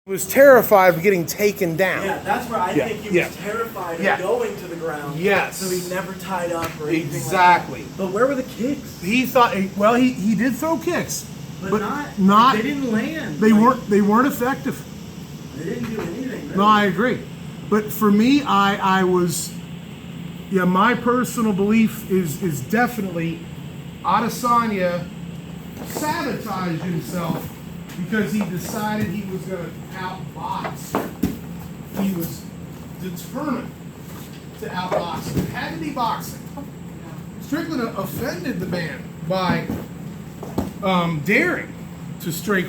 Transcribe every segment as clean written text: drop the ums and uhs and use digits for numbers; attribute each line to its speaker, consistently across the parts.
Speaker 1: was terrified of getting taken down.
Speaker 2: Yeah, that's where I think he was terrified of going to the ground.
Speaker 1: Yes.
Speaker 2: So he never tied up or anything
Speaker 1: exactly.
Speaker 2: like that. But where were the kicks?
Speaker 1: He thought, well, he did throw kicks, but
Speaker 2: not. They didn't land.
Speaker 1: They weren't effective.
Speaker 2: They didn't do anything. Really.
Speaker 1: No, I agree. But for me, I was, my personal belief is definitely Adesanya sabotaged himself because he decided he was going to outbox. He was determined to outbox him. It had to be boxing. Strickland offended the man by daring to strike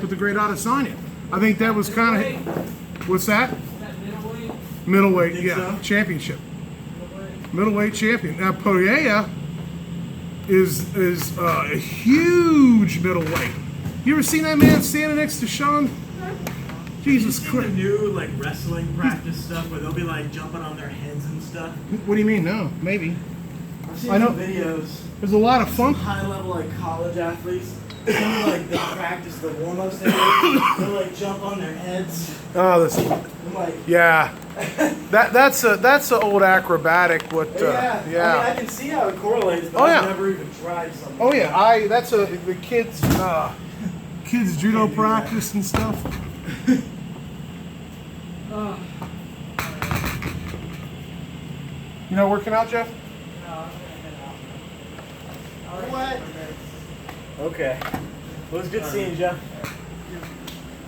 Speaker 1: with the great Adesanya. I think that was kind of, what's that?
Speaker 3: Middleweight?
Speaker 1: Middleweight, yeah,
Speaker 2: so?
Speaker 1: championship. Middleweight champion. Now Poirier is a huge middleweight. You ever seen that man standing next to Sean? Jesus
Speaker 2: Christ.
Speaker 1: Christ.
Speaker 2: The new like wrestling practice stuff where they'll be like jumping on their heads and stuff.
Speaker 1: What do you mean? No, maybe.
Speaker 2: I've seen some videos.
Speaker 1: There's a lot of fun.
Speaker 2: High level like college athletes. Some like they practice the warm ups. They'll like jump on their heads.
Speaker 1: Oh, this.
Speaker 2: Like,
Speaker 1: yeah. That's an old acrobatic. What?
Speaker 2: Yeah. I mean, I can see how it correlates, but I've never even tried something.
Speaker 1: Oh yeah, that's the kids judo practice and stuff. You not working out, Jeff?
Speaker 3: No, I'm gonna head out.
Speaker 2: What? Okay. Well, it was good seeing you, Jeff.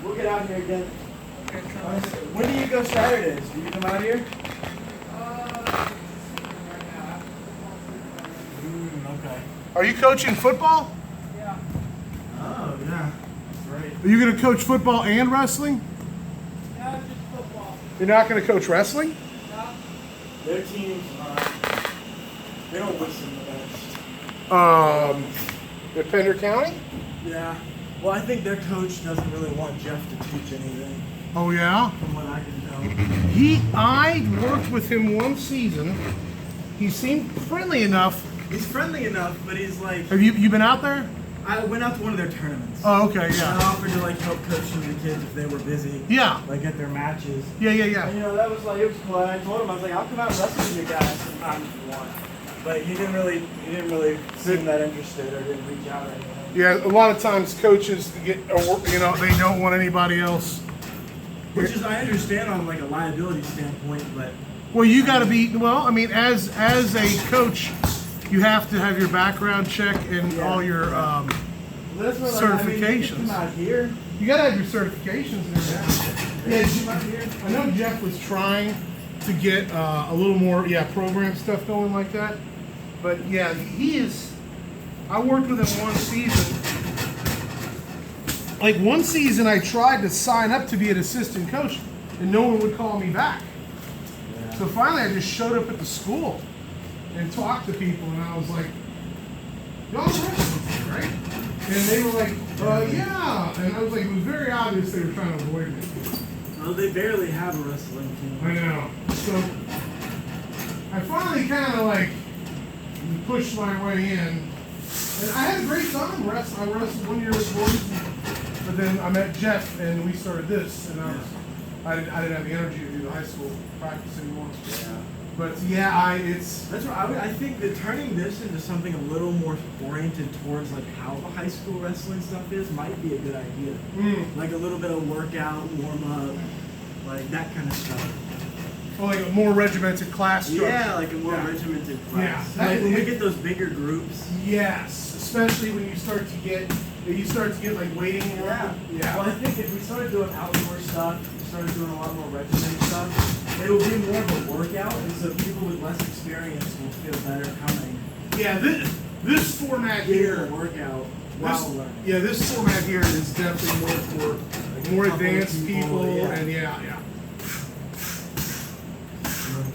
Speaker 2: We'll get out here again. When do you go Saturdays? Do you come out here? Okay.
Speaker 1: Are you coaching football?
Speaker 3: Yeah.
Speaker 2: Oh, yeah. That's right.
Speaker 1: Are you going to coach football and wrestling?
Speaker 3: Yeah, just football.
Speaker 1: You're not going to coach wrestling?
Speaker 3: No.
Speaker 2: Their teams, they don't listen the best.
Speaker 1: Pender County?
Speaker 2: Yeah. Well, I think their coach doesn't really want Jeff to teach anything.
Speaker 1: Oh yeah?
Speaker 2: From what I can tell.
Speaker 1: I worked with him one season. He seemed friendly enough.
Speaker 2: He's friendly enough, but he's like...
Speaker 1: Have you been out there?
Speaker 2: I went out to one of their tournaments.
Speaker 1: Oh, okay, yeah.
Speaker 2: And I offered to like help coach some of the kids if they were busy.
Speaker 1: Yeah.
Speaker 2: Like at their matches.
Speaker 1: Yeah.
Speaker 2: And that was like, it was cool. I told him, I was like, I'll come out and wrestle with you guys sometime if you want. But he didn't really seem that interested or didn't reach out or anything.
Speaker 1: Yeah, a lot of times coaches they don't want anybody else.
Speaker 2: Which is, I understand on like a liability standpoint, but...
Speaker 1: Well, you got to be, as a coach, you have to have your background check and all your certifications.
Speaker 2: You come out here.
Speaker 1: You got to have your certifications and everything. Yeah, I know Jeff was trying to get a little more, program stuff going like that. But yeah, he is... I worked with him one season. Like one season I tried to sign up to be an assistant coach and no one would call me back. Yeah. So finally I just showed up at the school and talked to people and I was like, y'all wrestling, right? And they were like, yeah. And I was like, it was very obvious they were trying to avoid me.
Speaker 2: Well, they barely have a wrestling team.
Speaker 1: I know. So I finally kind of like pushed my way in. And I had a great time wrestling. I wrestled 1 year with boys, but then I met Jeff and we started this, and I didn't have the energy to do the high school practice anymore.
Speaker 2: Yeah.
Speaker 1: But that's
Speaker 2: what I think that turning this into something a little more oriented towards like how the high school wrestling stuff is might be a good idea. Like a little bit of workout, warm up, like that kind of stuff.
Speaker 1: Well, like a more regimented class structure.
Speaker 2: Yeah, like a more regimented class. Yeah. Like when we get those bigger groups.
Speaker 1: Yes, especially when you start to get like waiting.
Speaker 2: Yeah. Well, I think if we started doing outdoor stuff, we started doing a lot more regimented stuff, it will be more of a workout, and so people with less experience will feel better coming.
Speaker 1: Yeah, this format here,
Speaker 2: workout.
Speaker 1: This format here is definitely more for more advanced people, and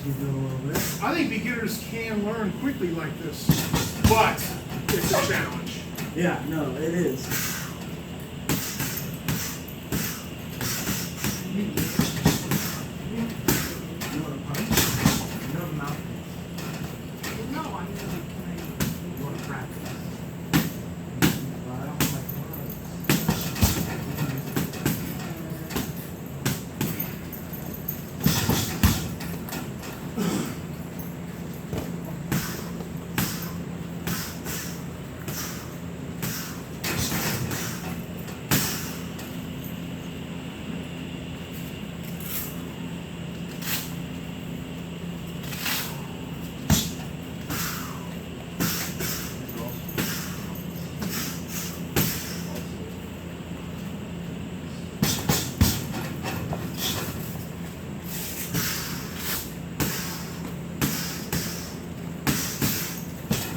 Speaker 2: Keep doing a little bit.
Speaker 1: I think beginners can learn quickly like this, but it's a challenge.
Speaker 2: Yeah, no, it is. You want a punch? You have a mouthpiece.
Speaker 3: No, I'm gonna
Speaker 2: You want to practice? Well, I don't like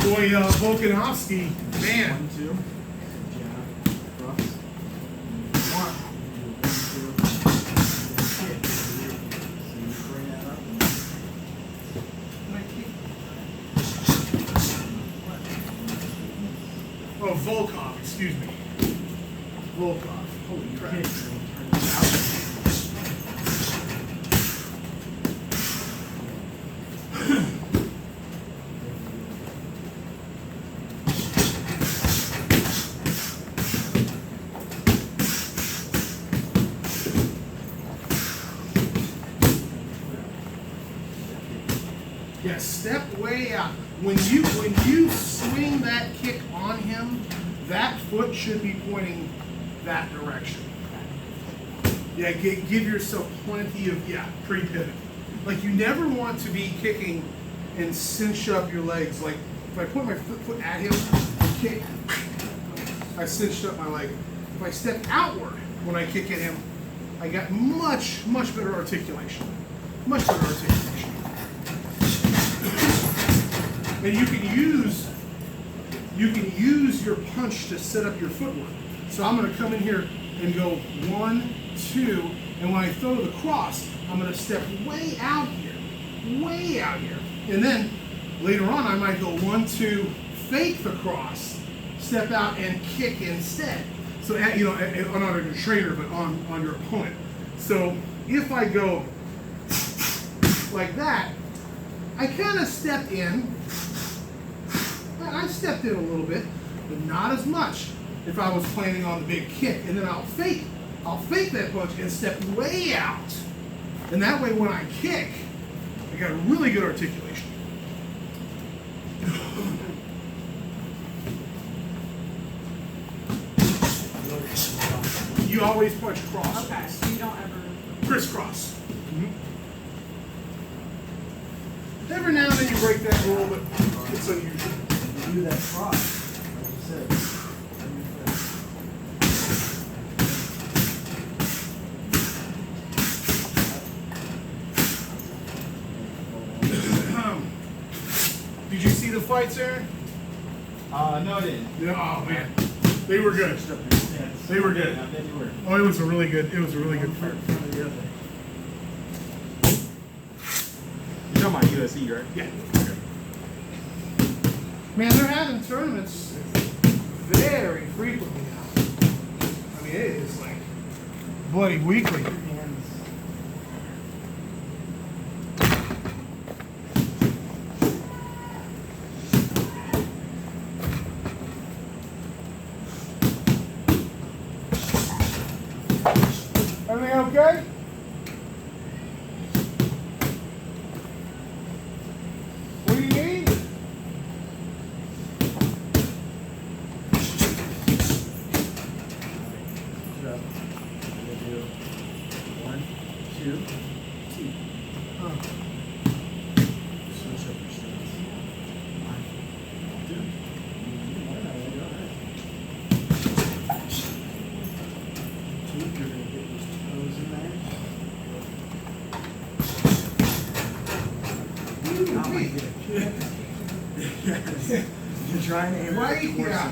Speaker 1: boy Volkanovski, man.
Speaker 2: 1, 2. Jab. Cross. 1. 2. Kick. So you bring that up.
Speaker 1: Oh, Volkov, excuse me. Volkov. Holy crap.
Speaker 2: Kick. So you turn it out.
Speaker 1: Yeah, step way out. When you swing that kick on him, that foot should be pointing that direction. Yeah, give yourself plenty of pre-pivot. Like you never want to be kicking and cinch up your legs. Like if I put my foot at him, kick, I cinched up my leg. If I step outward when I kick at him, I got much better articulation. Much better articulation. And you can use your punch to set up your footwork. So I'm going to come in here and go 1, 2, and when I throw the cross, I'm going to step way out here, and then later on I might go 1, 2, fake the cross, step out and kick instead. So not on your trainer, but on your opponent. So if I go like that, I kind of stepped in. I stepped in a little bit, but not as much if I was planning on the big kick. And then I'll fake that punch and step way out. And that way when I kick, I got really good articulation. You always punch cross.
Speaker 3: Okay, so you don't ever.
Speaker 1: Crisscross. Every now and then you break that rule, but it's unusual.
Speaker 2: You do that cross, like you said.
Speaker 1: Did you see the fights, Aaron?
Speaker 2: No, I didn't.
Speaker 1: Yeah, oh man, they were good. They were good.
Speaker 2: I bet you were.
Speaker 1: Oh, it was a really good fight.
Speaker 2: In front of the other. You're talking about USC, right?
Speaker 1: Yeah. Man, they're having tournaments very frequently now. I mean, it is like bloody weekly. Everything okay? What do you need?
Speaker 2: One, two, T. Switch up your stance. One, two. Two, you're going to get those toes in there. Oh my goodness. You're trying to aim
Speaker 1: Right,
Speaker 2: at the torso.
Speaker 1: yeah.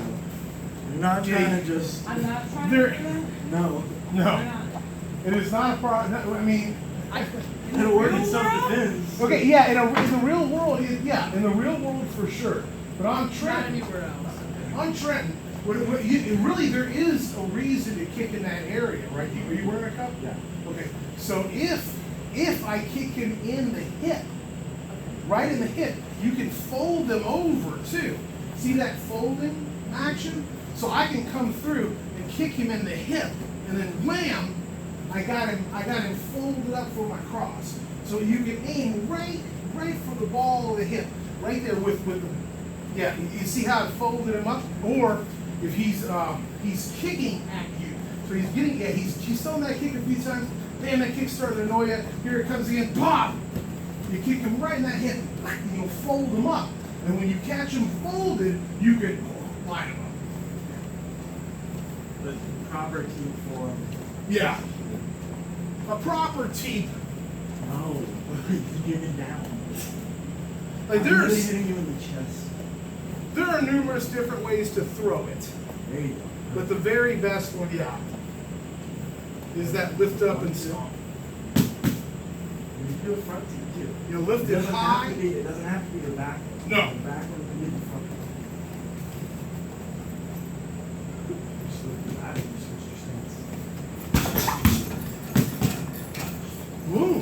Speaker 2: You're not trying to just.
Speaker 3: I'm not trying
Speaker 1: There-
Speaker 3: to do that.
Speaker 2: No.
Speaker 3: Why
Speaker 1: No,
Speaker 3: not?
Speaker 1: it is not a problem. I mean,
Speaker 2: It'll work in self-defense.
Speaker 1: okay, yeah, in the real world, in the real world for sure. But on
Speaker 3: Not
Speaker 1: Trenton,
Speaker 3: anywhere else.
Speaker 1: on Trenton, really there is a reason to kick in that area, right? Are you wearing a cup?
Speaker 2: Yeah.
Speaker 1: Okay, so if I kick him in the hip, right in the hip, you can fold them over too. See that folding action? So I can come through and kick him in the hip, and then wham, I got him folded up for my cross. So you can aim right for the ball of the hip, right there with the, yeah. You see how it folded him up? Or if he's kicking at you, so he's getting, yeah, he's thrown that kick a few times. Damn, that kick started to annoy you. Here it comes again. Pop! You kick him right in that hip, and you'll fold him up. And when you catch him folded, you can line him up.
Speaker 2: The proper team form.
Speaker 1: Yeah. A proper teep.
Speaker 2: No. Get it down.
Speaker 1: Like
Speaker 2: I'm really
Speaker 1: there's
Speaker 2: hitting you in the chest.
Speaker 1: There are numerous different ways to throw it,
Speaker 2: There you go.
Speaker 1: but the very best one, yeah, is that lift up and stomp.
Speaker 2: You do a front team too.
Speaker 1: You lift it
Speaker 2: doesn't
Speaker 1: high.
Speaker 2: Have to be, it doesn't have to be the back one.
Speaker 1: No.
Speaker 2: The back one can be the front one. Just lift it out and switch your stance.
Speaker 1: Boom.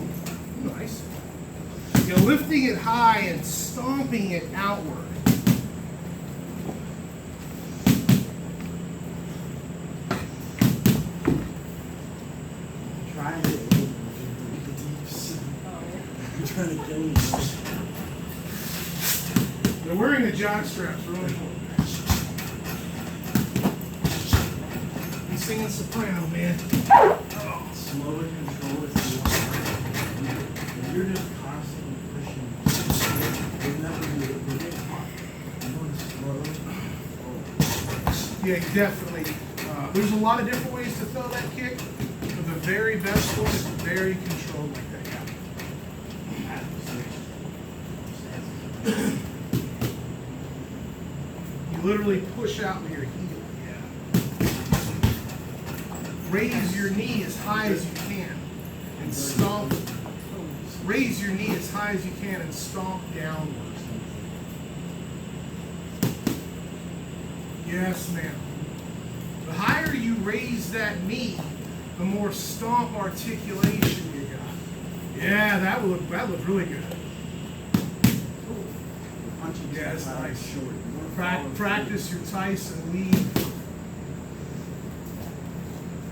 Speaker 1: Nice. You're lifting it high and stomping it outward.
Speaker 2: Try it. I'm trying to kill you.
Speaker 1: They're wearing the jock straps, really important. He's singing soprano, man.
Speaker 2: Slow and control is the one. If you're just constantly pushing, you'll never be able to get caught. You want to slow.
Speaker 1: Yeah, definitely. There's a lot of different ways to throw that kick, but the very best one is very controlled like that. You literally push out with your heel. Yeah. Raise your knee as high as you can and stomp. Raise your knee as high as you can and stomp downwards. Yes, ma'am. The higher you raise that knee, the more stomp articulation you got. Yeah, that looked really good. Yeah, that's nice. Practice your Tyson lead.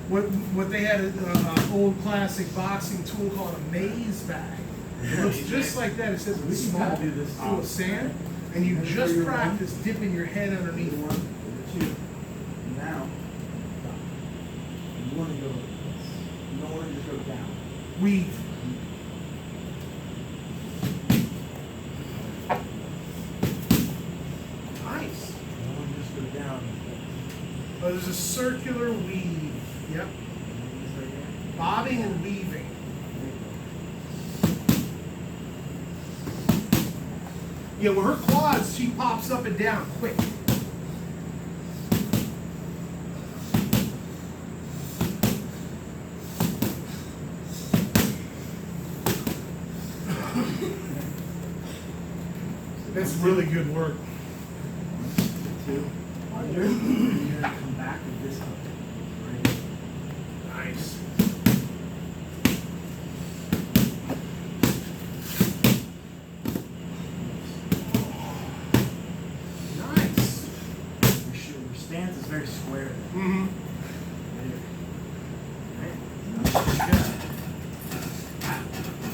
Speaker 1: What they had an old classic boxing tool called a maze bag. It looks just like that. It says it's small, full of sand, and you just practice dipping your head underneath.
Speaker 2: One, two. Now, you want to go like this. You don't want to just go down.
Speaker 1: Weave. Nice.
Speaker 2: You don't want to just go down.
Speaker 1: Oh, there's a circular weave. Yep. Bobbing and weaving. Yeah, with her quads, she pops up and down quick. That's really good work.
Speaker 2: Two. Under. You're going to come back with this hook. Right?
Speaker 1: Nice. Nice.
Speaker 2: Your stance is very square.
Speaker 1: Mm-hmm.
Speaker 2: Right? That's good.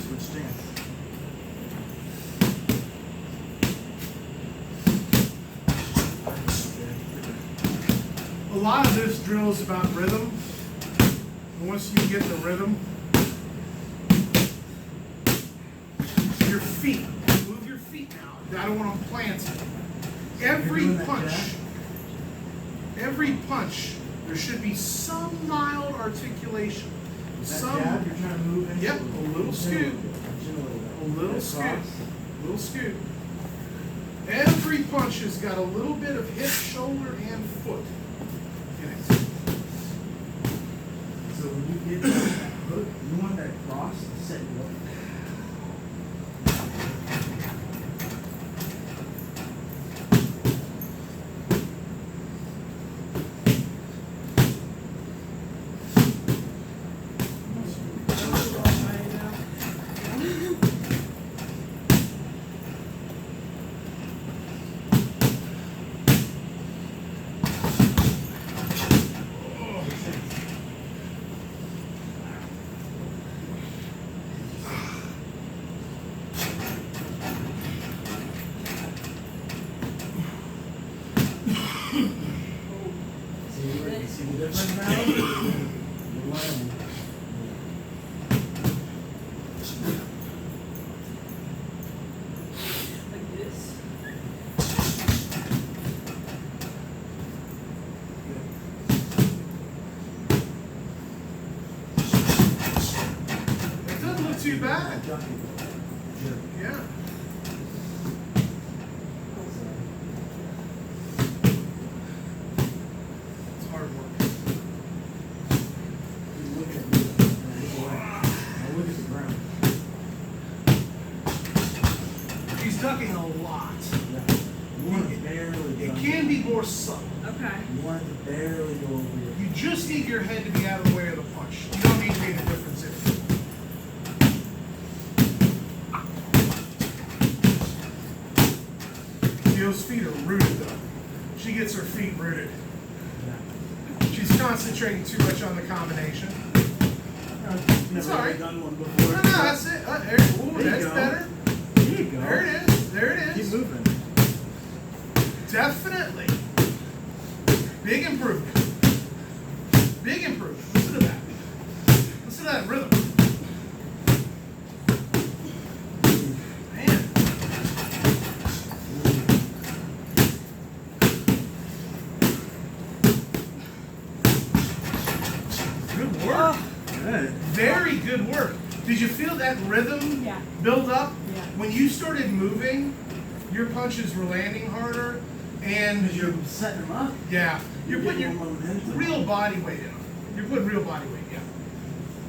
Speaker 2: Switch stance.
Speaker 1: A lot of this drill is about rhythm. And once you get the rhythm, your feet. Move your feet now. I don't want them planted. Every punch, there should be some mild articulation.
Speaker 2: That jab you're trying to move into.
Speaker 1: Yep, a little scoot. A little
Speaker 2: Across.
Speaker 1: scoot. Little scoot. Every punch has got a little bit of hip, shoulder, and foot in it.
Speaker 2: So when you get that hook, you want that cross to set you up. See the difference now? You're learning.
Speaker 3: Like this.
Speaker 1: It doesn't look too bad. Yeah. ducking a lot.
Speaker 2: Yeah. You want to barely
Speaker 1: It
Speaker 2: go
Speaker 1: can be more subtle.
Speaker 3: Okay.
Speaker 2: You want it to barely go over your
Speaker 1: You just need your head to be out of the way of the punch. You don't need to be the difference in it. Theo's feet are rooted though. She gets her feet rooted. She's concentrating too much on the combination.
Speaker 2: Never
Speaker 1: all right.
Speaker 2: done one
Speaker 1: No,
Speaker 2: before.
Speaker 1: no, that's it. There, ooh,
Speaker 2: There you
Speaker 1: that's
Speaker 2: go.
Speaker 1: better.
Speaker 2: There you go.
Speaker 1: There it is. There it
Speaker 2: Keep
Speaker 1: is.
Speaker 2: moving.
Speaker 1: Definitely. Big improvement. Big improvement. Listen to that. Listen to that rhythm. Man. Good work.
Speaker 2: Good.
Speaker 1: Very good work. Did you feel that rhythm
Speaker 3: Yeah.
Speaker 1: build up?
Speaker 3: Yeah.
Speaker 1: When you started moving, your punches were landing harder, and
Speaker 2: Because you're setting them up.
Speaker 1: yeah, you're putting your
Speaker 2: more momentum.
Speaker 1: real body weight in them. You're putting real body weight, yeah.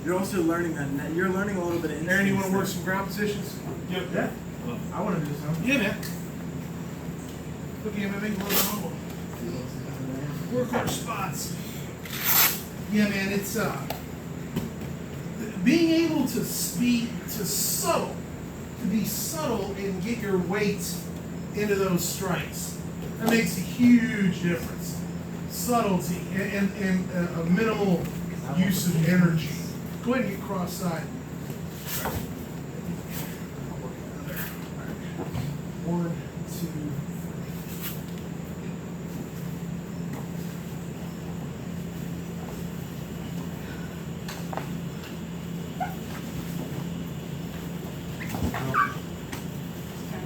Speaker 2: You're also learning that. You're learning a little bit of.
Speaker 1: Aaron, you want to work
Speaker 2: instinct
Speaker 1: some ground positions?
Speaker 2: stuff. Yeah. I want to do some.
Speaker 1: Yeah, man. Look at him, make a little humble. Work our spots. Yeah, man, it's being able to be subtle and get your weight into those strikes. That makes a huge difference. Subtlety and a minimal use of energy. Go ahead and get cross-side. One, two.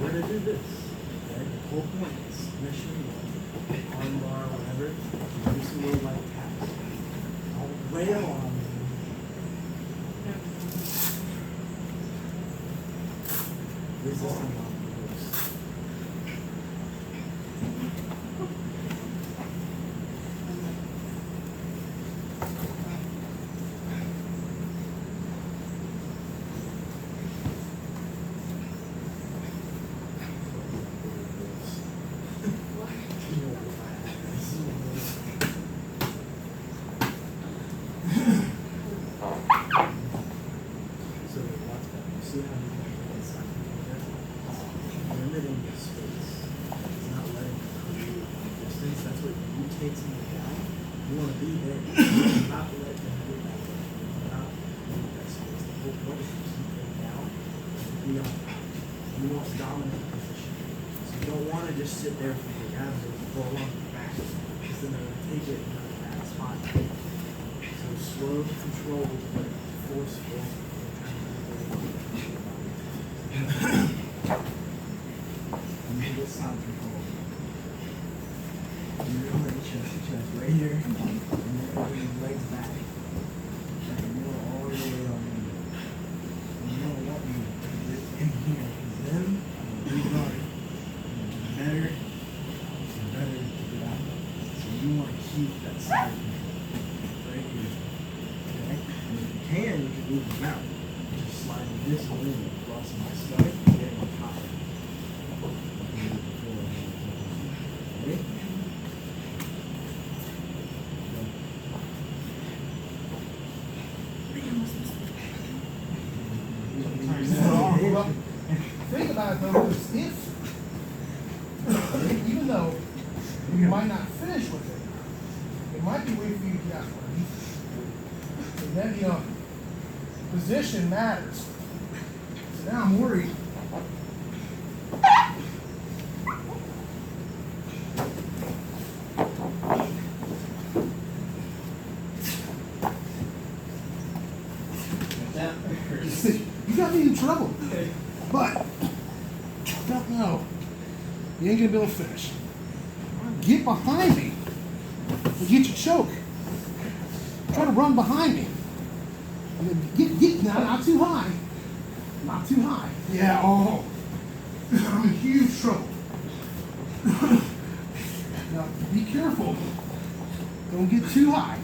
Speaker 2: We're gonna do this. Okay? The whole point is submission, arm bar, whatever. Do some little light taps. Don't wail on me. Resisting on the moves. So watch that. You see how you can get inside there? It's limiting the space. It's not letting it create the distance. That's what you take something down. You want to be there. Not let them get that way. Not leave that space. The whole point is to keep them down and to be on the most dominant position. So you don't want to just sit there for the abs and go along the back. Because then they're going to take it in a bad spot. So slow, controlled, but forceful. And you get sound control. You're going to chest right here. And then bring your legs back. And you're all the way on me. And you don't want me to get in here. Because then I'm going to be better and better to get out. So you want to keep that side control right here. Okay? And if you can move them out. Just slide this one in across my stomach and get on top. Ready?
Speaker 1: Well, think about it though, is if, even though you might not finish with it might be a way for you to get out underneath it. And then, you know, position matters. So now I'm worried. You got me in trouble. But, I don't know. You ain't gonna be able to finish. Get behind me. Or get your choke. Try to run behind me. Get now, not too high. Not too high. Yeah, oh. I'm in huge trouble. Now, be careful. Don't get too high.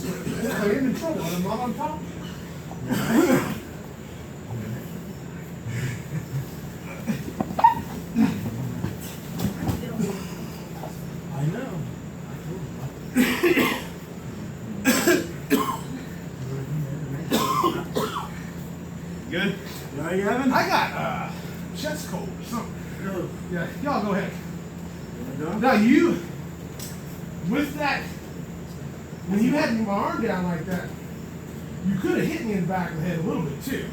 Speaker 1: this way. I'm in trouble. I'm not on top.
Speaker 2: I know.
Speaker 1: Good.
Speaker 2: You already having?
Speaker 1: I got chest cold or something.
Speaker 2: Go.
Speaker 1: Yeah, y'all go ahead.
Speaker 2: You wanna go?
Speaker 1: Now you, with that, when you had my arm down like that, you could have hit me in the back of the head a little bit too.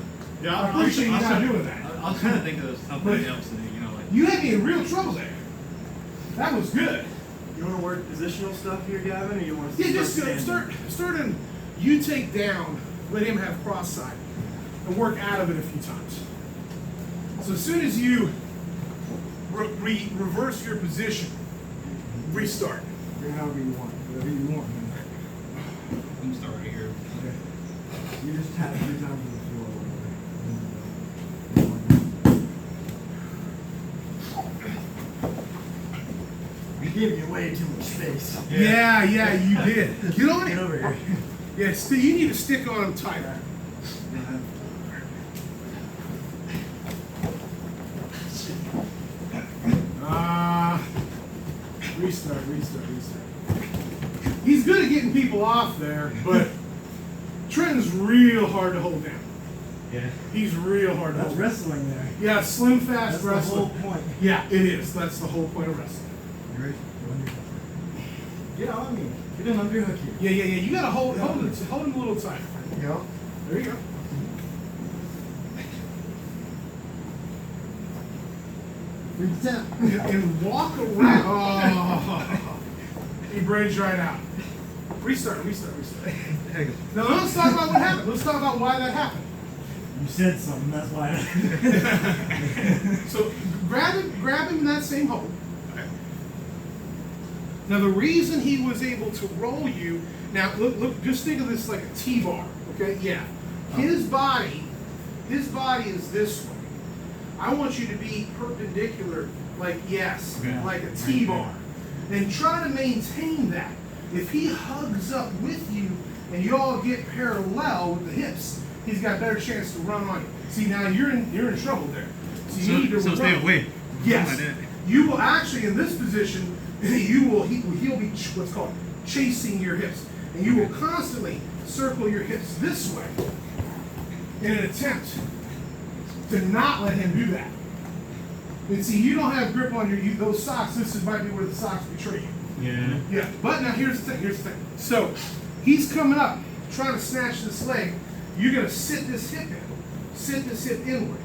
Speaker 4: Yeah,
Speaker 1: I appreciate you not doing that.
Speaker 4: I was trying to think of something
Speaker 1: But-
Speaker 4: else to do, you know, like.
Speaker 1: You had me in real trouble there. That was good.
Speaker 2: You want to work positional stuff here, Gavin, or you want to
Speaker 1: Yeah, just start in. You take down, let him have cross side, and work out of it a few times. So as soon as you reverse your position, restart.
Speaker 2: Or however you want, whatever you want.
Speaker 4: I'm starting here.
Speaker 2: Okay. You just tap 3 times on the floor. You gave me way too much space.
Speaker 1: Yeah, you did. Get on
Speaker 2: Get
Speaker 1: it.
Speaker 2: over here.
Speaker 1: Yeah, you need to stick on him tighter. Restart. He's good at getting people off there, but Trenton's real hard to hold down.
Speaker 4: Yeah.
Speaker 1: He's real hard to
Speaker 2: That's
Speaker 1: hold down.
Speaker 2: wrestling there.
Speaker 1: Yeah, slim, fast
Speaker 2: That's the
Speaker 1: wrestling.
Speaker 2: whole point.
Speaker 1: Yeah, it is. That's the whole point of wrestling.
Speaker 2: You ready? Get on me. Get an underhook here.
Speaker 1: Yeah. You gotta hold him a little tighter.
Speaker 2: There you go.
Speaker 1: There you go.
Speaker 2: Reach down.
Speaker 1: And walk around. Oh, he braids right out. Restart. Now let's talk about what happened. Let's talk about why that happened.
Speaker 2: You said something, that's why.
Speaker 1: So grab him in that same hold. Now the reason he was able to roll you, now look, just think of this like a T-bar, okay? Yeah. His body is this way. I want you to be perpendicular, like yes,
Speaker 4: Okay.
Speaker 1: like a T-bar. And try to maintain that. If he hugs up with you and you all get parallel with the hips, he's got a better chance to run on you. See, now you're in trouble there. So you need to
Speaker 4: So
Speaker 1: run.
Speaker 4: stay away.
Speaker 1: Yes.
Speaker 4: I did.
Speaker 1: You will actually, in this position, he'll be what's called chasing your hips. And you will constantly circle your hips this way in an attempt to not let him do that. And see, you don't have grip on those socks. Might be where the socks betray you.
Speaker 4: Yeah.
Speaker 1: Yeah, but now here's the thing. So he's coming up, trying to snatch this leg. You're gonna sit this hip in. Sit this hip inward.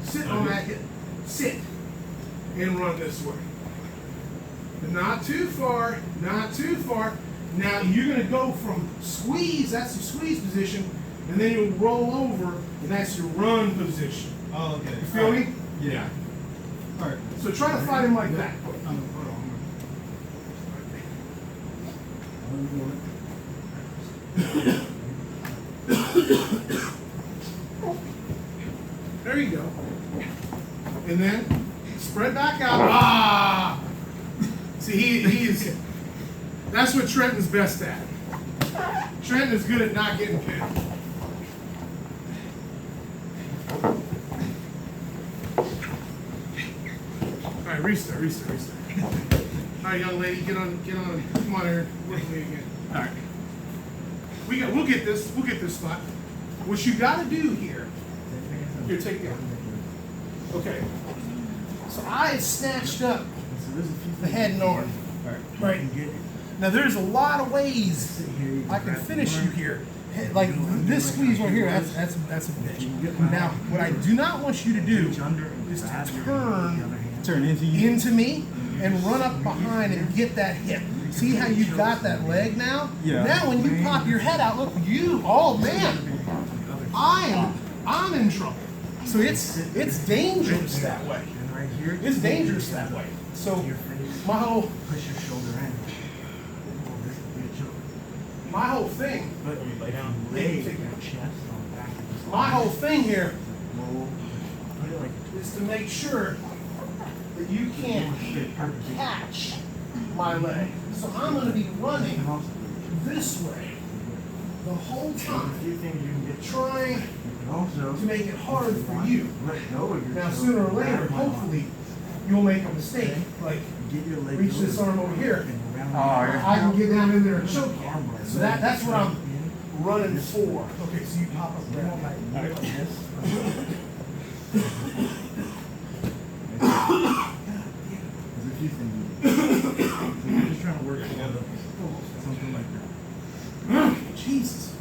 Speaker 1: Sit on that hip. Sit. And run this way. Not too far. Now you're gonna go from squeeze, that's the squeeze position, and then you'll roll over, and that's your run position.
Speaker 4: Oh, okay.
Speaker 1: You feel me?
Speaker 4: Yeah. All right.
Speaker 1: So try to fight him like that. There you go. And then spread back out. Ah! See, he's that's what Trenton's best at. Trenton is good at not getting pinned. All right, restart. All right, young lady, get on. Come on, Aaron. Work with me again. All right. We'll get this spot. What you got to do here take it. Okay. So I snatched up the head and arm. Right. Now there's a lot of ways I can finish you here. Like this squeeze right here, that's a bitch. Now what I do not want you to do is to turn into me and run up behind and get that hip. See how you got that leg now?
Speaker 4: Yeah.
Speaker 1: Now when you pop your head out, look, oh man, I'm in trouble. So it's dangerous that way. It's dangerous that way. So my whole
Speaker 2: Push your shoulder in.
Speaker 1: my whole thing,
Speaker 2: But you lay down, lay your chest on the back of the
Speaker 1: my whole thing here
Speaker 2: Put it like
Speaker 1: is to make sure that you can't catch my leg. So I'm going to be running this way. the whole
Speaker 2: A
Speaker 1: time
Speaker 2: few things you can get.
Speaker 1: trying
Speaker 2: You can also
Speaker 1: to make it hard for you.
Speaker 2: let go of
Speaker 1: Now,
Speaker 2: yourself.
Speaker 1: sooner or later, hopefully, you'll make a mistake. Like,
Speaker 2: Get your leg
Speaker 1: reach
Speaker 2: over
Speaker 1: this arm over here.
Speaker 2: and around
Speaker 4: Oh,
Speaker 2: your
Speaker 4: yeah.
Speaker 1: I can get down in there and choke you.
Speaker 2: arm bar.
Speaker 1: So that's what I'm
Speaker 2: in.
Speaker 1: running for. Okay, so you pop up
Speaker 2: You
Speaker 1: there.
Speaker 2: don't like this. There's a few things. So you're just trying to work together. Something like that.
Speaker 1: Jesus.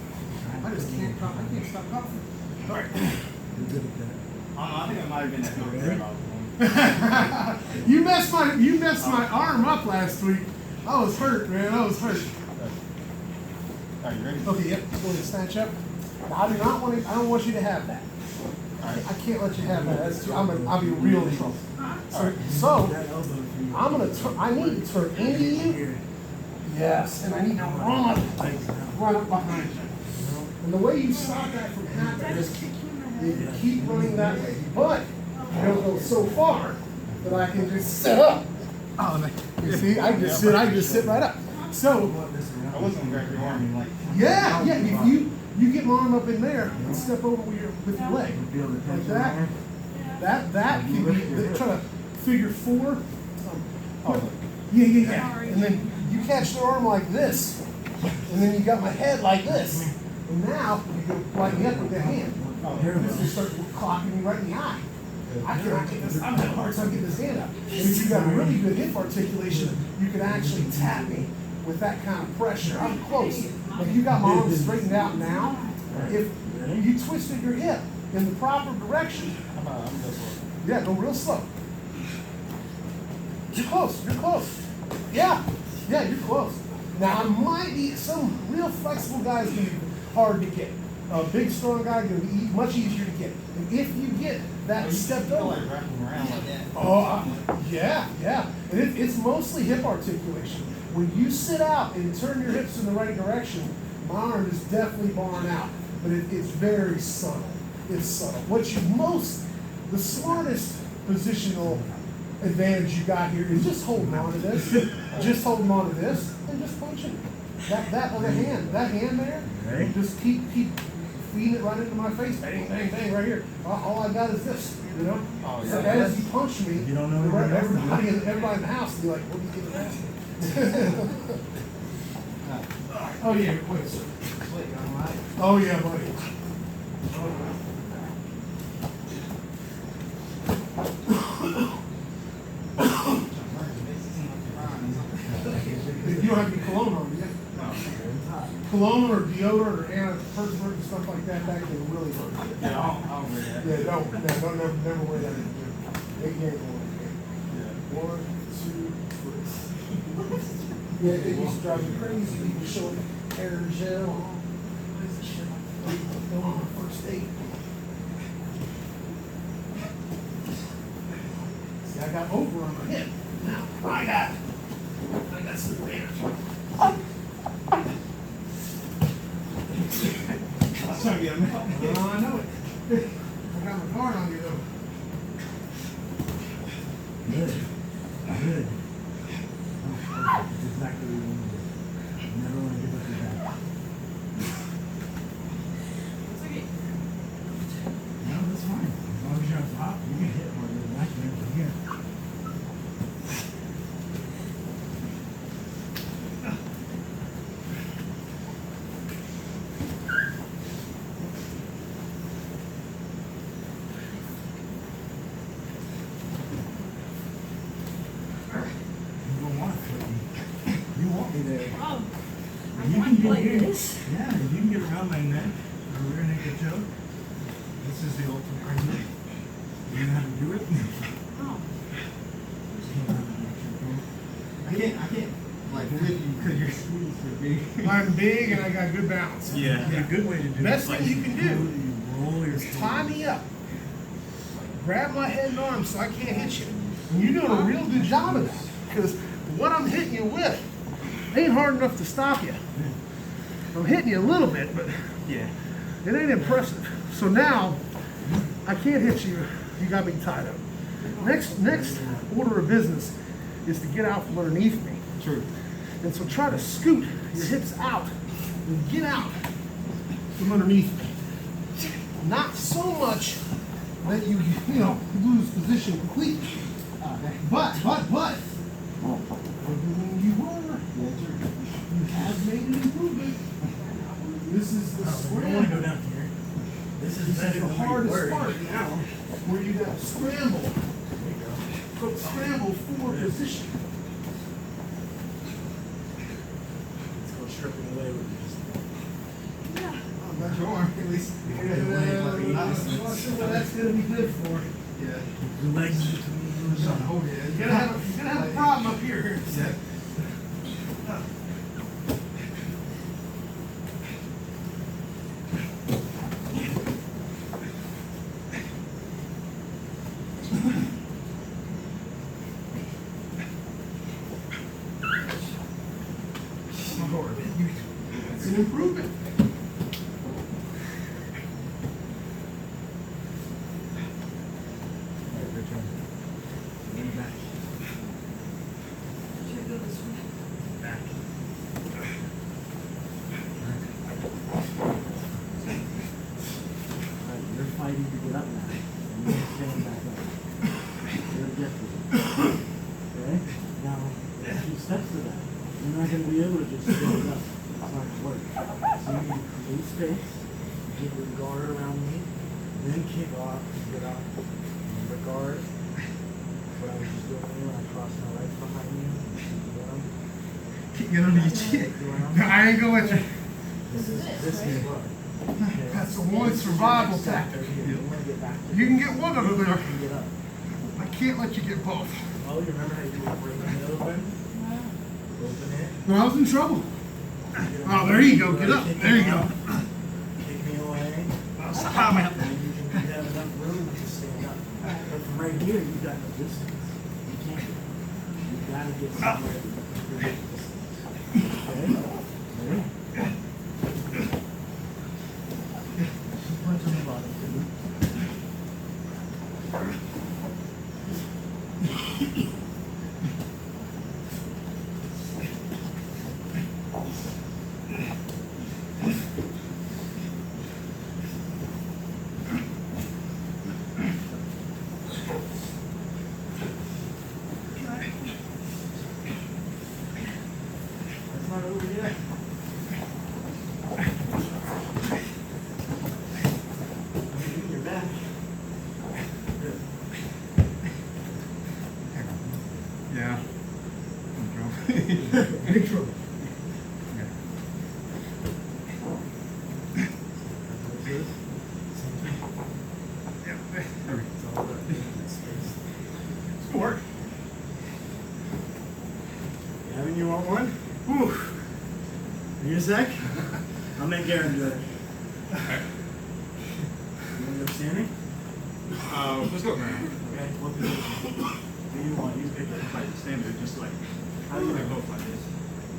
Speaker 1: I just can't cough. I can't stop coughing. All right.
Speaker 2: You're good at that.
Speaker 4: I think I might have been that good grab out one.
Speaker 1: you messed my arm up last week. I was hurt, man. I was hurt.
Speaker 4: Are you ready?
Speaker 1: Okay, yep. Go ahead, snatch up. Now, I do not want to. I don't want you to have that. I can't let you have that. That's too, I'll be real in trouble. So
Speaker 2: That elbow for you.
Speaker 1: I'm gonna. I need to turn into you.
Speaker 2: Here.
Speaker 1: Yes, and I need to run up behind you. And the way you stop that from happening is you keep running that way, but you don't go so far that I can just sit up. Oh, you see, I just sit right up. So,
Speaker 4: I wasn't gonna grab your arm and like.
Speaker 1: yeah, if you get my arm up in there and step over with your leg
Speaker 2: Feel the
Speaker 1: like
Speaker 2: tension
Speaker 1: that,
Speaker 2: there.
Speaker 1: that can be try to figure four.
Speaker 4: Oh,
Speaker 1: Yeah. And then you catch the arm like this, and then you got my head like this, and now you go light me up with that hand. This will start clocking me right in the eye. I cannot get this. I'm having a hard time getting this hand up. And if you got really good hip articulation, you can actually tap me with that kind of pressure. I'm close. If you got my arm straightened out now, if you twisted your hip in the proper direction, yeah, go real slow. You're close. You're close. Yeah, you're close. Now, I might be some real flexible guys gonna be hard to get. A big, strong guy gonna be much easier to get. And if you get that stepped over,
Speaker 4: like wrapping around like that.
Speaker 1: yeah. And it's mostly hip articulation. When you sit out and turn your hips in the right direction, my arm is definitely barring out. But it's very subtle. It's subtle. The smartest positional advantage you got here is just holding on to this. Just holding on to this and just punching. That other hand, that hand there,
Speaker 2: Right.
Speaker 1: just keep feeding it right into my face. Bang, bang, bang, right here. All I got is this, you know?
Speaker 4: Oh, yeah.
Speaker 1: So as you punch me,
Speaker 2: You don't know what
Speaker 1: everybody in the house will be like, what are you getting asking? Oh yeah, wait, sir. Oh yeah, buddy. You don't have any cologne on, do you? Cologne or deodorant or antiperspirant and stuff like that can really hurt.
Speaker 4: Yeah, I'll wear that.
Speaker 1: Yeah, don't never wear that in here. They can't go in here.
Speaker 4: Yeah.
Speaker 1: 1, 2, 3. Yeah, it used to drive me crazy. People showing hair gel. Go on the first date. See, I got over on my hip. Now I got some advantage.
Speaker 4: I was trying to get him out.
Speaker 1: I know it. I got my card on you though.
Speaker 2: Good. Good. That's exactly what we want to do. Never want to give up your back. No, that's fine. As long as you're on top, you can hit harder than I can from here. You don't want to flip me. You want me there.
Speaker 3: Oh,
Speaker 2: If you
Speaker 3: I
Speaker 2: can
Speaker 3: want
Speaker 2: get
Speaker 3: like
Speaker 2: here,
Speaker 3: this.
Speaker 2: yeah, if you can get around my neck, or we're gonna get choke. This is the ultimate argument. You know how to do it?
Speaker 3: Oh.
Speaker 4: I can't like flip you because your sleeves are big.
Speaker 1: I'm big and I got good balance.
Speaker 4: Yeah.
Speaker 2: A good way to do
Speaker 1: Best
Speaker 2: it.
Speaker 1: thing you can do
Speaker 2: You roll your
Speaker 1: is tie me up. Grab my head and arms so I can't hit you. And you're doing a real good job of that. Because what I'm hitting you with ain't hard enough to stop you. I'm hitting you a little bit, but
Speaker 4: Yeah.
Speaker 1: it ain't impressive. So now, I can't hit you. You got me tied up. Next order of business is to get out from underneath me.
Speaker 4: True.
Speaker 1: And so try to scoot your hips out and get out from underneath. Not so much that you lose position completely. But when you are, you have made an improvement. This is the
Speaker 2: I don't want to
Speaker 1: scramble.
Speaker 2: go down here. This is
Speaker 1: This
Speaker 2: better
Speaker 1: is the
Speaker 2: than
Speaker 1: hardest
Speaker 2: word.
Speaker 1: part now, where you got to scramble.
Speaker 2: There you go.
Speaker 1: Go scramble for position.
Speaker 2: It's called stripping away with just.
Speaker 4: I'm not sure. At least.
Speaker 1: I'm not sure what that's gonna be good for.
Speaker 4: Yeah.
Speaker 2: The legs between
Speaker 4: I'm trying to hold it.
Speaker 1: You're gonna have a problem up here.
Speaker 4: Yeah.
Speaker 1: It's an improvement.
Speaker 2: back. Back. Alright, you're fighting to get up now. And you're staying back up. You're objective. Okay? Now, there's a few steps to that. You're not going to be able to just stand up. It's not going to work. So you need to create space, get your guard around me, then kick off, get up, remember guard. What I was just doing here when I crossed my legs behind you,
Speaker 4: Get under your chin.
Speaker 1: I ain't gonna let you.
Speaker 2: This is what.
Speaker 1: That's the one survival tactic.
Speaker 2: You want to get back to
Speaker 1: You can get one of them there.
Speaker 2: and get up.
Speaker 1: I can't let you get both.
Speaker 2: Oh, you remember how you were breaking it open? Open it.
Speaker 1: No, I was in trouble. Oh, there you go. Get up. There you go.
Speaker 2: Kick me away.
Speaker 1: Stop me.
Speaker 2: And you have enough room to stand up. But from right here, you got no distance. You can't. You gotta get somewhere to create distance. Okay? Ready? Punch on the bottom, dude. That's not over yet. You're back. Good.
Speaker 4: Yeah.
Speaker 1: Big trouble.
Speaker 2: This is same thing. It's all about that space.
Speaker 1: It's gonna work.
Speaker 2: Gavin, you want one? Whew. Give me a sec. I'll make Garen do it. You want to go standing?
Speaker 4: Let's go, man.
Speaker 2: Okay, what position? What do you want? You pick it.
Speaker 4: Like standard, just like
Speaker 2: How do you
Speaker 4: like
Speaker 2: want?
Speaker 4: both like this.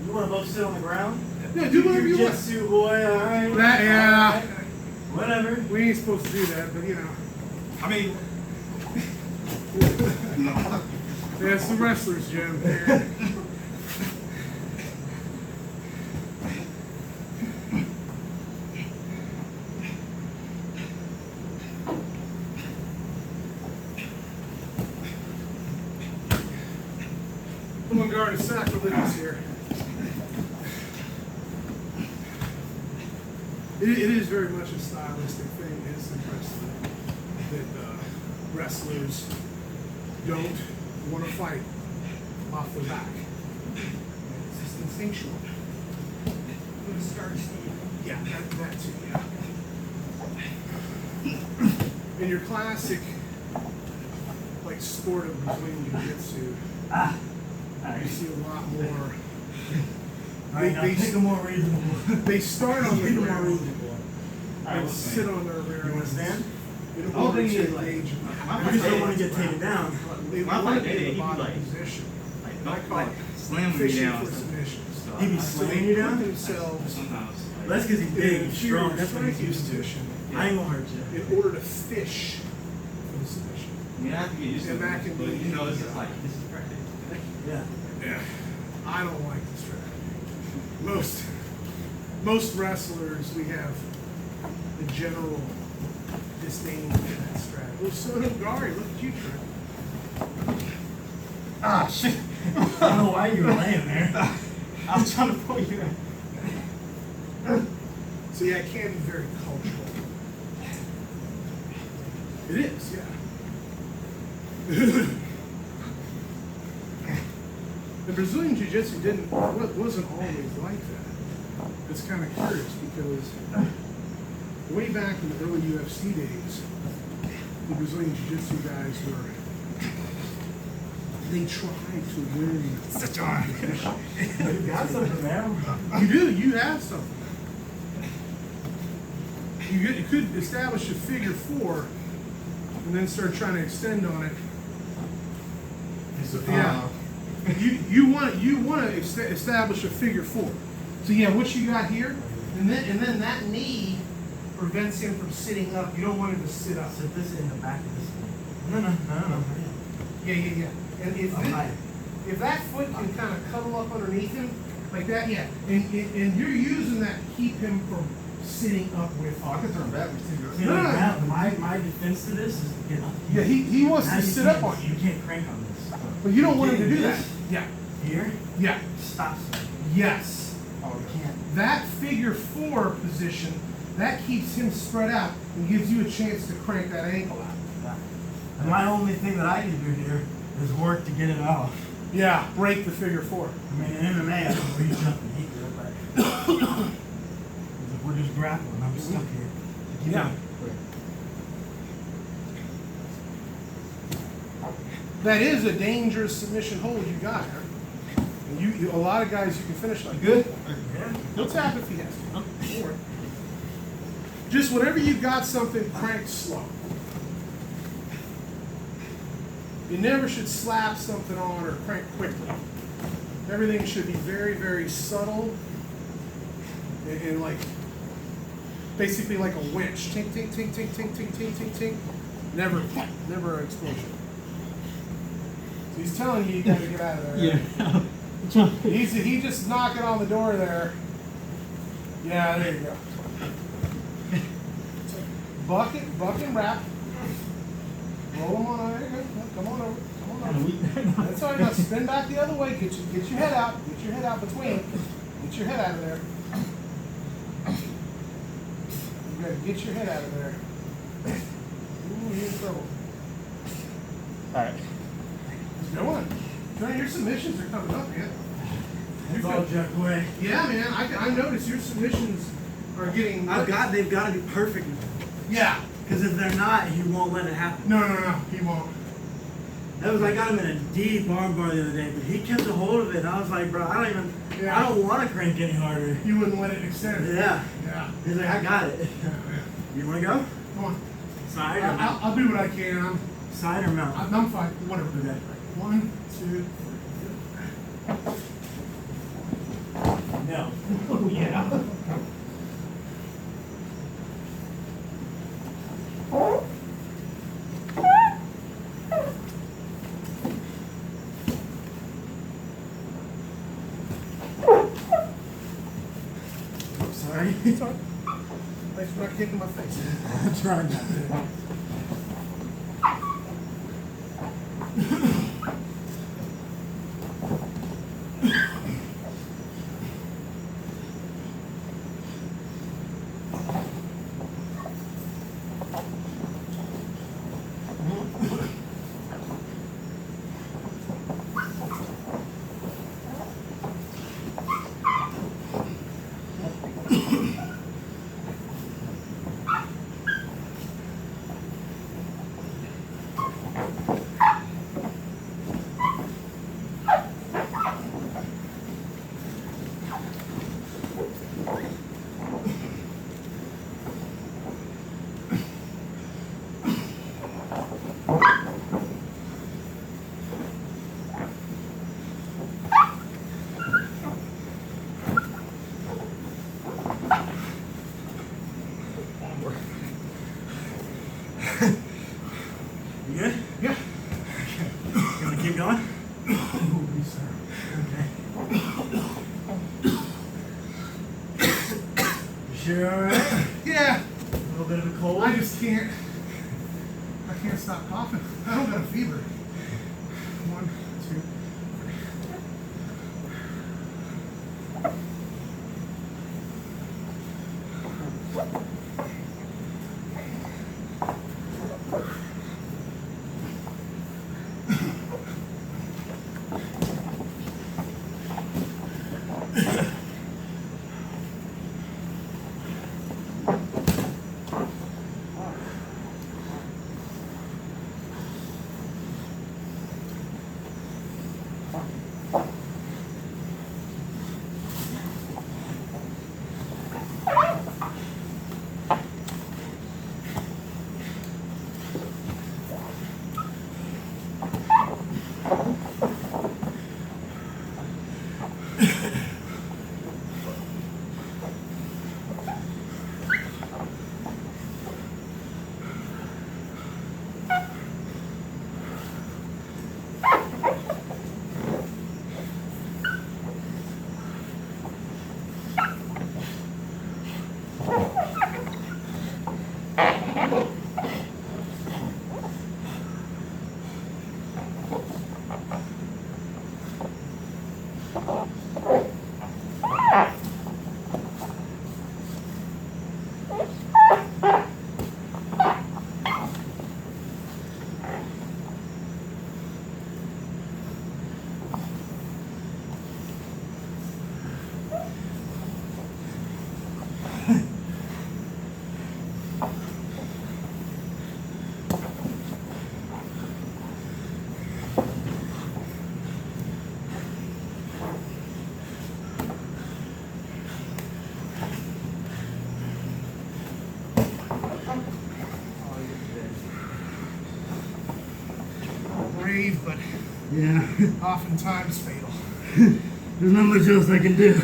Speaker 2: You want to both sit on the ground?
Speaker 1: Yeah, do whatever you want.
Speaker 2: Jitsu boy, alright.
Speaker 1: That, yeah.
Speaker 2: Alright. Whatever.
Speaker 1: We ain't supposed to do that, but you know.
Speaker 4: I mean,
Speaker 1: Yeah, it's the wrestlers, Jim. Here. Someone guard is sacrilegious here. It is very much a stylistic thing. It's impressive that wrestlers don't want to fight off the back. It's just instinctual. Yeah, that too, yeah. In your classic, like, sport of Brazilian Jiu-Jitsu, you see a lot more.
Speaker 2: Alright, now pick a more reasonable.
Speaker 1: They start on the
Speaker 2: Pick a more
Speaker 1: ground
Speaker 2: reasonable.
Speaker 1: and sit on their rear
Speaker 2: You want to stand?
Speaker 1: in
Speaker 4: The whole
Speaker 1: order
Speaker 4: thing
Speaker 1: to
Speaker 4: is, like,
Speaker 1: engage.
Speaker 4: my
Speaker 2: You just don't
Speaker 4: fight
Speaker 2: want to
Speaker 4: day-
Speaker 2: get taken down.
Speaker 1: They
Speaker 4: my
Speaker 1: want
Speaker 4: fight
Speaker 1: to be
Speaker 4: day,
Speaker 1: in
Speaker 4: he'd
Speaker 1: the
Speaker 4: be
Speaker 1: bottom
Speaker 4: like-
Speaker 1: position.
Speaker 4: Like,
Speaker 1: I call
Speaker 4: like
Speaker 1: it
Speaker 4: slamming me
Speaker 1: fishing
Speaker 4: down.
Speaker 1: for submissions.
Speaker 2: He be
Speaker 1: So
Speaker 2: slamming
Speaker 1: they
Speaker 2: you
Speaker 1: put
Speaker 2: down?
Speaker 1: themselves
Speaker 4: Sometimes.
Speaker 2: Well, that's because he's big and strong. That's what he's
Speaker 1: striking
Speaker 2: used to.
Speaker 1: position
Speaker 2: I ain't gonna hurt you.
Speaker 1: in order to fish for the submission.
Speaker 4: I mean, I have to get used to
Speaker 1: And that
Speaker 4: it,
Speaker 1: can
Speaker 4: but
Speaker 1: be-
Speaker 4: you know, this is like, this is practice.
Speaker 2: Yeah.
Speaker 1: Yeah, I don't like this strategy. Most wrestlers, we have a general disdain for that strategy. Well, so did Gary. Look at you, Trent.
Speaker 2: Ah, shit. I don't know why you were laying there. I was trying to pull you in.
Speaker 1: So yeah, it can be very cultural. It is, yeah. The Brazilian Jiu-Jitsu wasn't always like that. It's kind of curious because way back in the early UFC days, the Brazilian Jiu-Jitsu guys they tried to win.
Speaker 2: Sit on. You got something there.
Speaker 1: You do, you have something. You could establish a figure four and then start trying to extend on it. Yeah. You want to establish a figure four. So yeah, what you got here, and then that knee prevents him from sitting up. You don't want him to sit up.
Speaker 2: Sit this in the back of this thing. No.
Speaker 1: Yeah. And if that foot can kind of cuddle up underneath him like that, yeah, and you're using that to keep him from sitting up with.
Speaker 4: Oh, I can turn backwards too.
Speaker 1: No.
Speaker 2: My defense to this is to get up.
Speaker 1: Yeah, he wants
Speaker 2: Now
Speaker 1: to sit up on
Speaker 2: You
Speaker 1: you,
Speaker 2: can't crank on this.
Speaker 1: but you don't want him to do
Speaker 2: This?
Speaker 1: that. Yeah.
Speaker 2: Here?
Speaker 1: Yeah.
Speaker 2: Stop.
Speaker 1: Yes.
Speaker 2: Oh, you can't.
Speaker 1: That figure four position, that keeps him spread out and gives you a chance to crank that ankle out.
Speaker 2: And my only thing that I can do here is work to get it off.
Speaker 1: Yeah, break the figure four.
Speaker 2: I mean, in MMA, I can reach up and hit it, but if we're just grappling, I'm stuck here.
Speaker 1: Yeah. That is a dangerous submission hold you got, huh? And you a lot of guys you can finish like
Speaker 4: Good?
Speaker 2: Yeah.
Speaker 1: He'll tap if he has to. Don't worry. Just whenever you got something, crank slow. You never should slap something on or crank quickly. Everything should be very, very subtle and like basically like a winch. Tink, tink, tink, tink, tink, tink, tink, tink, tink. Never an explosion. So he's telling you gotta get out of there.
Speaker 4: Yeah.
Speaker 1: He's just knocking on the door there. Yeah, there you go. Buck and wrap. Roll them on. There you go. Come on over. Come on over. That's all right. Now spin back the other way. Get your head out. Get your head out between. Get your head out of there. You gotta get your head out of there. Ooh, you're in trouble.
Speaker 4: All right.
Speaker 1: Go on. Johnny, your submissions are coming up, man.
Speaker 2: It's all jacked away.
Speaker 1: Yeah, man. I noticed your submissions are getting.
Speaker 2: They've got to be perfect.
Speaker 1: Yeah.
Speaker 2: Because if they're not, he won't let it happen.
Speaker 1: No, he won't.
Speaker 2: I got him in a deep arm bar the other day, but he kept a hold of it. And I was like, bro, I don't want to crank any harder.
Speaker 1: You wouldn't let it extend.
Speaker 2: Yeah.
Speaker 1: Yeah.
Speaker 2: He's like, I got it. You want to go?
Speaker 1: Come on.
Speaker 2: Side or mount?
Speaker 1: I'll do what I can.
Speaker 2: Side or mount?
Speaker 1: I'm fine. Whatever.
Speaker 2: Okay.
Speaker 1: 1, 2, 3.
Speaker 2: No.
Speaker 1: Oh yeah.
Speaker 2: I'm sorry.
Speaker 1: It's all right. Thanks for not kicking my face.
Speaker 2: I'm trying not to. You good?
Speaker 1: Yeah.
Speaker 2: You want to keep going? Okay. You sure you're alright?
Speaker 1: Yeah. just can't. I can't stop coughing. I don't got a fever. 1, 2, 3. Brave, but
Speaker 2: Yeah.
Speaker 1: oftentimes fatal.
Speaker 2: There's not much else I can do.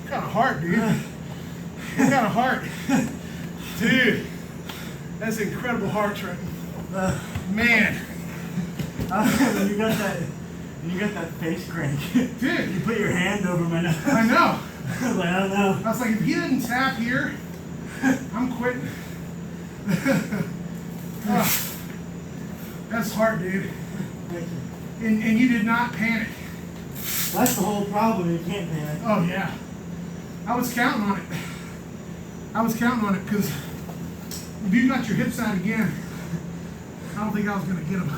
Speaker 1: Got a heart, dude. You got a heart. Dude, that's incredible heart, Trenton. Man.
Speaker 2: When you got that face crank.
Speaker 1: Dude.
Speaker 2: You put your hand over my nose.
Speaker 1: I know.
Speaker 2: I was like, I don't know.
Speaker 1: I was like, if he didn't tap here, I'm quitting. Oh, that's hard, dude.
Speaker 2: Thank you.
Speaker 1: And you did not panic.
Speaker 2: That's the whole problem. You can't panic.
Speaker 1: Oh, yeah. I was counting on it. I was counting on it because if you got your hips out again, I don't think I was going to get them.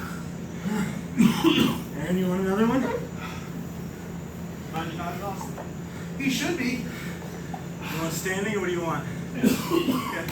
Speaker 2: Aaron, you want another one?
Speaker 1: He should be.
Speaker 2: You want standing or what do you want? Okay.